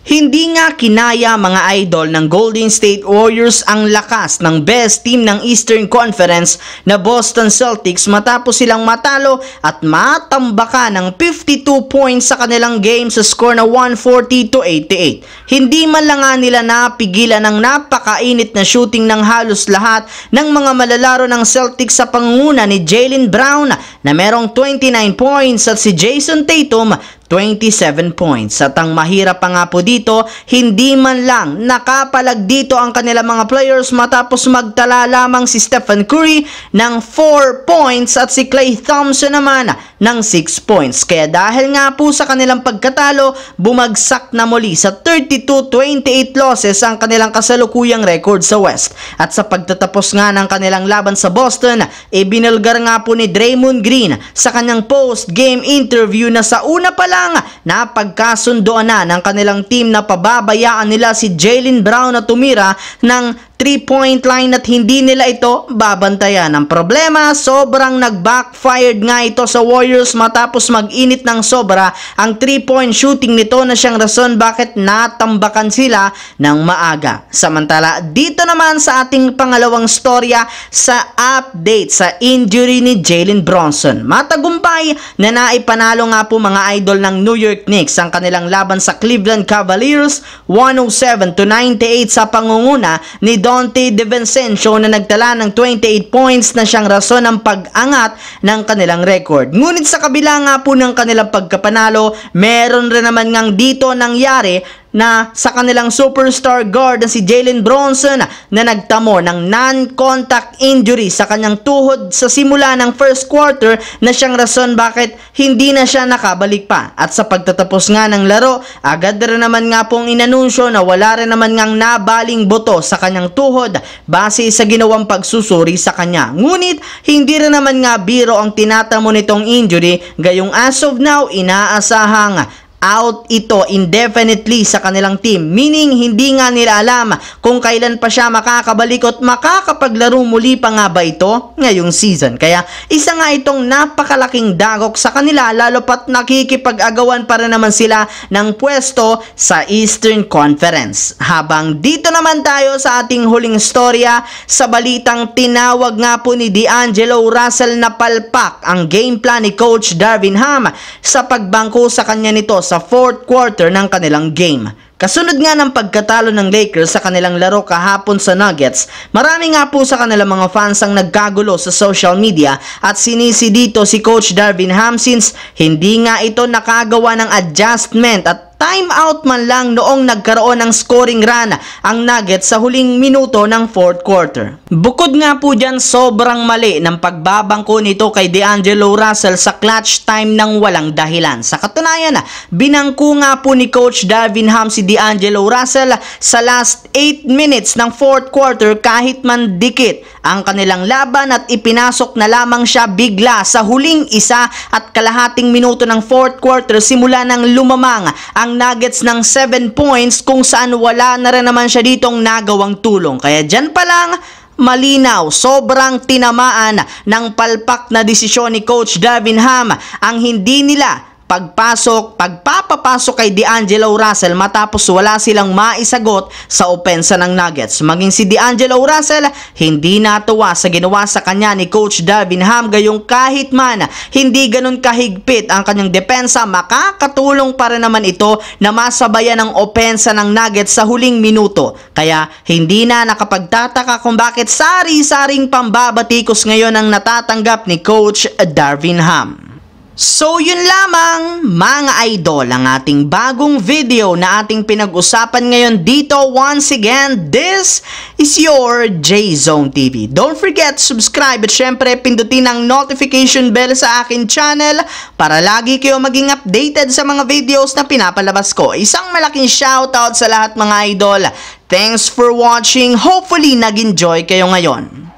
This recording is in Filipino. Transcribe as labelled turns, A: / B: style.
A: Hindi nga kinaya mga idol ng Golden State Warriors ang lakas ng best team ng Eastern Conference na Boston Celtics matapos silang matalo at matambakan ng 52 points sa kanilang game sa score na 140-88. Hindi man lang nga nila napigilan ang napakainit na shooting ng halos lahat ng mga malalaro ng Celtics sa pangunguna ni Jaylen Brown na merong 29 points at si Jason Tatum 27 points. At ang mahirap pa nga po dito, hindi man lang nakapalag dito ang kanilang mga players matapos magtala lamang si Stephen Curry ng 4 points at si Klay Thompson naman ng 6 points. Kaya dahil nga po sa kanilang pagkatalo, bumagsak na muli sa 32-28 losses ang kanilang kasalukuyang record sa West. At sa pagtatapos nga ng kanilang laban sa Boston, binulgar nga po ni Draymond Green sa kanyang post-game interview na sa una pa lang napagkasundoan na ng kanilang team na pababayaan nila si Jaylen Brown na tumira ng 3-point line at hindi nila ito babantayan. Ang problema, sobrang nag-backfired nga ito sa Warriors matapos mag-init ng sobra ang 3-point shooting nito na siyang rason bakit natambakan sila ng maaga. Samantala, dito naman sa ating pangalawang storya sa update sa injury ni Jalen Brunson. Matagumpay na naipanalo nga po mga idol ng New York Knicks ang kanilang laban sa Cleveland Cavaliers 107-98 sa pangunguna ni Donte DiVincenzo na nagtala ng 28 points na siyang rason ng pag-angat ng kanilang record. Ngunit sa kabila nga po ng kanilang pagkapanalo, meron rin naman ngang dito nangyari na sa kanilang superstar guard na si Jalen Brunson na nagtamo ng non-contact injury sa kanyang tuhod sa simula ng first quarter na siyang rason bakit hindi na siya nakabalik pa. At sa pagtatapos nga ng laro, agad rin naman nga pong inanunsyo na wala rin naman ngang nabaling buto sa kanyang tuhod base sa ginawang pagsusuri sa kanya. Ngunit hindi rin naman nga biro ang tinatamo nitong injury, gayong as of now inaasahang out ito indefinitely sa kanilang team, meaning hindi nga nila alam kung kailan pa siya makakabalik at makakapaglaro muli pa nga ba ito ngayong season. Kaya isa nga itong napakalaking dagok sa kanila, lalo pat nakikipag-agawan pa rin naman sila ng pwesto sa Eastern Conference. Habang dito naman tayo sa ating huling storya, sa balitang tinawag nga po ni D'Angelo Russell na palpak ang game plan ni Coach Darvin Ham sa pagbangko sa kanya nito sa fourth quarter ng kanilang game. Kasunod nga ng pagkatalo ng Lakers sa kanilang laro kahapon sa Nuggets, marami nga po sa kanilang mga fans ang nagkagulo sa social media at sinisi dito si Coach Darvin Ham since hindi nga ito nakagawa ng adjustment at time out man lang noong nagkaroon ng scoring run ang Nuggets sa huling minuto ng fourth quarter. Bukod nga po dyan, sobrang mali ng pagbabangko nito kay D'Angelo Russell sa clutch time ng walang dahilan. Sa katunayan, binangko nga po ni Coach Darvin Ham si D'Angelo Russell sa last 8 minutes ng fourth quarter kahit man dikit ang kanilang laban at ipinasok na lamang siya bigla sa huling 1.5 minuto ng fourth quarter simula ng lumamang ang Nuggets ng 7 points kung saan wala na rin naman siya ditong nagawang tulong. Kaya dyan pa lang, malinaw, sobrang tinamaan ng palpak na desisyon ni Coach Darvin Ham ang hindi nila pagpapapasok kay D'Angelo Russell matapos wala silang maisagot sa opensa ng Nuggets. Maging si D'Angelo Russell hindi natuwa sa ginawa sa kanya ni Coach Darvin Ham, gayong kahit man hindi ganun kahigpit ang kanyang depensa, makakatulong pa rin naman ito na masabayan ang opensa ng Nuggets sa huling minuto. Kaya hindi na nakapagtataka kung bakit sari-saring pambabatikos ngayon ang natatanggap ni Coach Darvin Ham. So yun lamang mga idol ang ating bagong video na ating pinag-usapan ngayon dito. Once again, this is your J-Zone TV. Don't forget to subscribe at syempre pindutin ang notification bell sa akin channel para lagi kayo maging updated sa mga videos na pinapalabas ko. Isang malaking shoutout sa lahat mga idol. Thanks for watching. Hopefully nag-enjoy kayo ngayon.